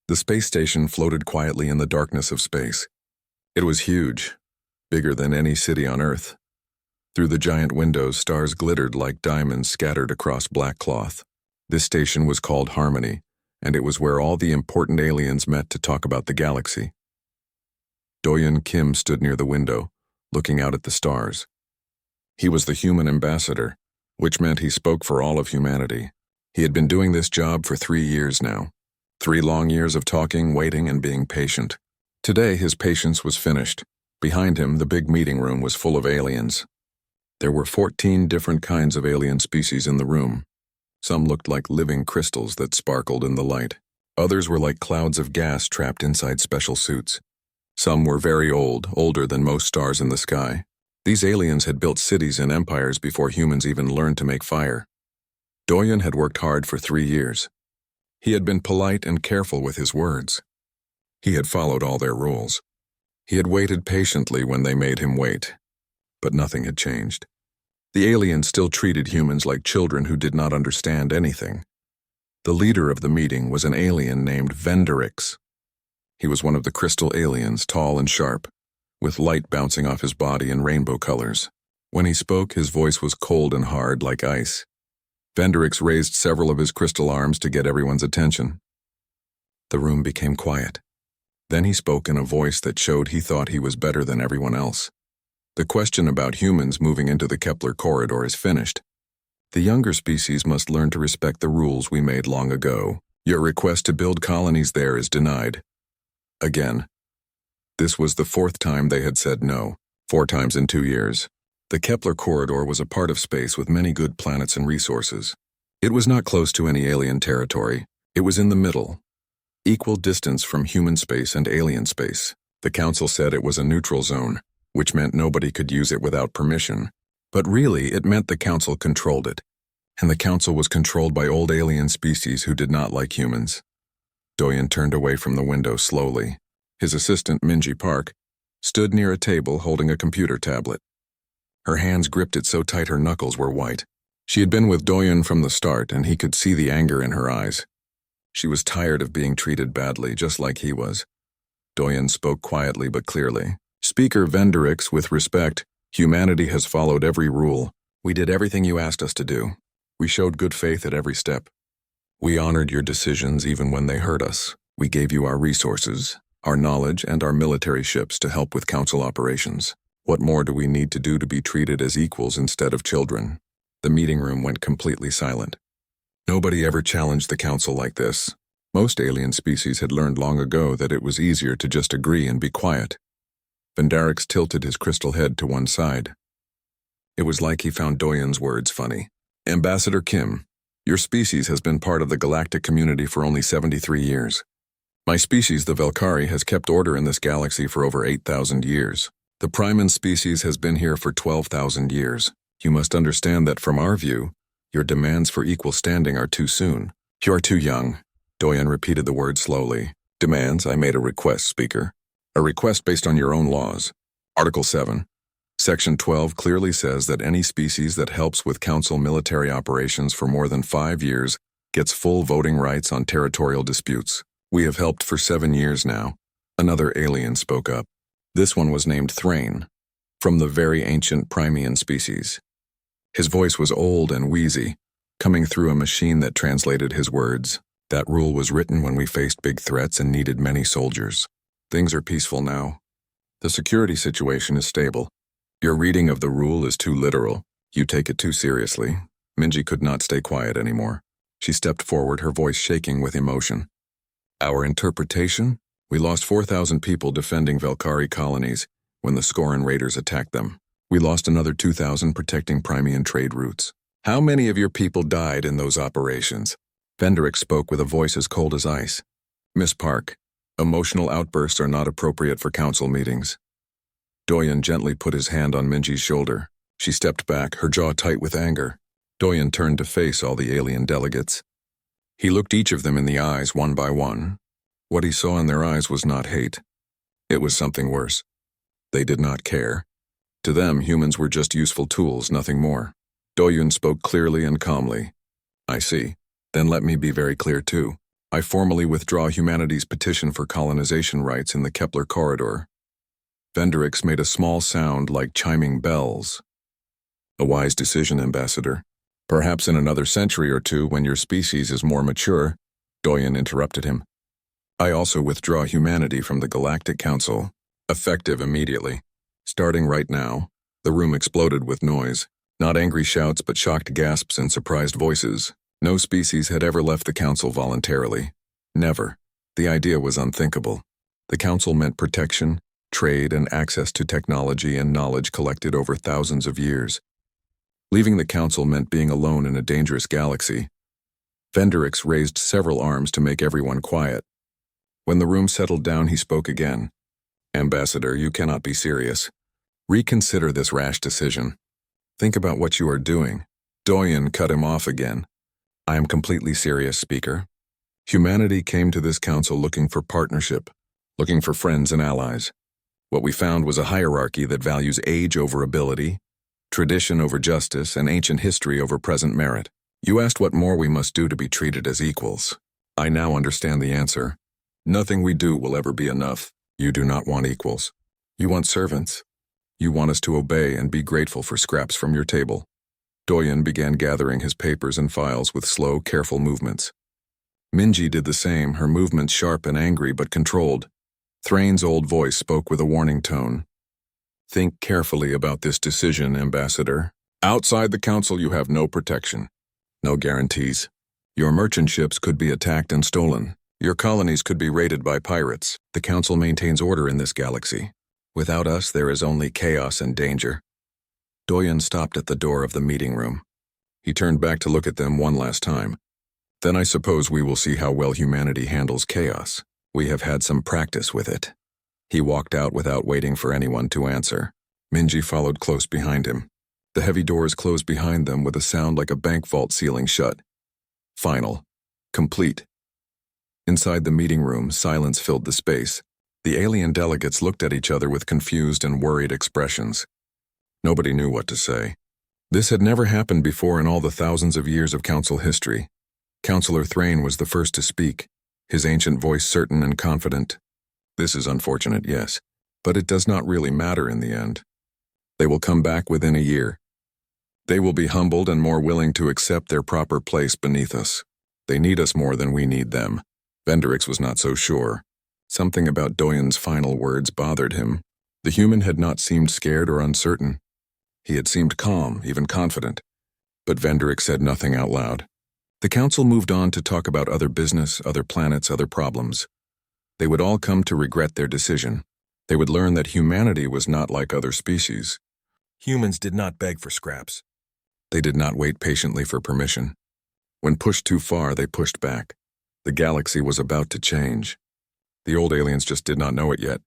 The space station floated quietly in the darkness of space. It was huge, bigger than any city on Earth. Through the giant windows, stars glittered like diamonds scattered across black cloth. This station was called Harmony, and it was where all the important aliens met to talk about the galaxy. Doyon Kim stood near the window, looking out at the stars. He was the human ambassador, which meant he spoke for all of humanity. He had been doing this job for 3 years now. 3 long years of talking, waiting, and being patient. Today, his patience was finished. Behind him, the big meeting room was full of aliens. There were 14 different kinds of alien species in the room. Some looked like living crystals that sparkled in the light. Others were like clouds of gas trapped inside special suits. Some were very old, older than most stars in the sky. These aliens had built cities and empires before humans even learned to make fire. Doyon had worked hard for 3 years. He had been polite and careful with his words. He had followed all their rules. He had waited patiently when they made him wait. But nothing had changed. The aliens still treated humans like children who did not understand anything. The leader of the meeting was an alien named Vendorix. He was one of the crystal aliens, tall and sharp, with light bouncing off his body in rainbow colors. When he spoke, his voice was cold and hard like ice. Vendorix raised several of his crystal arms to get everyone's attention. The room became quiet. Then he spoke in a voice that showed he thought he was better than everyone else. The question about humans moving into the Kepler corridor is finished. The younger species must learn to respect the rules we made long ago. Your request to build colonies there is denied. Again. This was the 4th time they had said no, 4 times in 2 years. The Kepler corridor was a part of space with many good planets and resources. It was not close to any alien territory. It was in the middle. Equal distance from human space and alien space. The council said it was a neutral zone, which meant nobody could use it without permission. But really, it meant the council controlled it. And the council was controlled by old alien species who did not like humans. Doyon turned away from the window slowly. His assistant, Minji Park, stood near a table holding a computer tablet. Her hands gripped it so tight her knuckles were white. She had been with Doyon from the start, and he could see the anger in her eyes. She was tired of being treated badly, just like he was. Doyon spoke quietly but clearly. Speaker Vendorix, with respect, humanity has followed every rule. We did everything you asked us to do. We showed good faith at every step. We honored your decisions even when they hurt us. We gave you our resources, our knowledge, and our military ships to help with council operations. What more do we need to do to be treated as equals instead of children? The meeting room went completely silent. Nobody ever challenged the council like this. Most alien species had learned long ago that it was easier to just agree and be quiet. Vendorix tilted his crystal head to one side. It was like he found Doyon's words funny. Ambassador Kim, your species has been part of the galactic community for only 73 years. My species, the Valkyrie, has kept order in this galaxy for over 8,000 years. The Priman species has been here for 12,000 years. You must understand that from our view, your demands for equal standing are too soon. You are too young. Doyon repeated the word slowly. Demands? I made a request, Speaker. A request based on your own laws. Article 7. Section 12 clearly says that any species that helps with council military operations for more than 5 years gets full voting rights on territorial disputes. We have helped for 7 years now. Another alien spoke up. This one was named Thrain, from the very ancient Primean species. His voice was old and wheezy, coming through a machine that translated his words. That rule was written when we faced big threats and needed many soldiers. Things are peaceful now. The security situation is stable. Your reading of the rule is too literal. You take it too seriously. Minji could not stay quiet anymore. She stepped forward, her voice shaking with emotion. Our interpretation? We lost 4,000 people defending Valkyrie colonies when the Skoran raiders attacked them. We lost another 2,000 protecting Primean trade routes. How many of your people died in those operations? Vendorix spoke with a voice as cold as ice. Miss Park, emotional outbursts are not appropriate for council meetings. Doyon gently put his hand on Minji's shoulder. She stepped back, her jaw tight with anger. Doyon turned to face all the alien delegates. He looked each of them in the eyes one by one. What he saw in their eyes was not hate. It was something worse. They did not care. To them, humans were just useful tools, nothing more. Doyon spoke clearly and calmly. I see. Then let me be very clear too. I formally withdraw humanity's petition for colonization rights in the Kepler corridor. Vendrix made a small sound like chiming bells. A wise decision, Ambassador. Perhaps in another century or two, when your species is more mature, Doyen interrupted him. I also withdraw humanity from the Galactic Council, effective immediately. Starting right now. The room exploded with noise. Not angry shouts, but shocked gasps and surprised voices. No species had ever left the Council voluntarily. Never. The idea was unthinkable. The Council meant protection, trade, and access to technology and knowledge collected over thousands of years. Leaving the Council meant being alone in a dangerous galaxy. Vendrix raised several arms to make everyone quiet. When the room settled down, he spoke again. Ambassador, you cannot be serious. Reconsider this rash decision. Think about what you are doing. Doyen cut him off again. I am completely serious, Speaker. Humanity came to this council looking for partnership, looking for friends and allies. What we found was a hierarchy that values age over ability, tradition over justice, and ancient history over present merit. You asked what more we must do to be treated as equals. I now understand the answer. Nothing we do will ever be enough. You do not want equals. You want servants. You want us to obey and be grateful for scraps from your table. Doyen began gathering his papers and files with slow, careful movements. Minji did the same, her movements sharp and angry but controlled. Thrain's old voice spoke with a warning tone. Think carefully about this decision, Ambassador. Outside the Council you have no protection, no guarantees. Your merchant ships could be attacked and stolen. Your colonies could be raided by pirates. The Council maintains order in this galaxy. Without us, there is only chaos and danger. Doyen stopped at the door of the meeting room. He turned back to look at them one last time. Then I suppose we will see how well humanity handles chaos. We have had some practice with it. He walked out without waiting for anyone to answer. Minji followed close behind him. The heavy doors closed behind them with a sound like a bank vault ceiling shut. Final. Complete. Inside the meeting room, silence filled the space. The alien delegates looked at each other with confused and worried expressions. Nobody knew what to say. This had never happened before in all the thousands of years of Council history. Councillor Thrain was the first to speak, his ancient voice certain and confident. This is unfortunate, yes, but it does not really matter in the end. They will come back within a year. They will be humbled and more willing to accept their proper place beneath us. They need us more than we need them. Vendrix was not so sure. Something about Doyen's final words bothered him. The human had not seemed scared or uncertain. He had seemed calm, even confident. But Vendrix said nothing out loud. The council moved on to talk about other business, other planets, other problems. They would all come to regret their decision. They would learn that humanity was not like other species. Humans did not beg for scraps. They did not wait patiently for permission. When pushed too far, they pushed back. The galaxy was about to change. The old aliens just did not know it yet.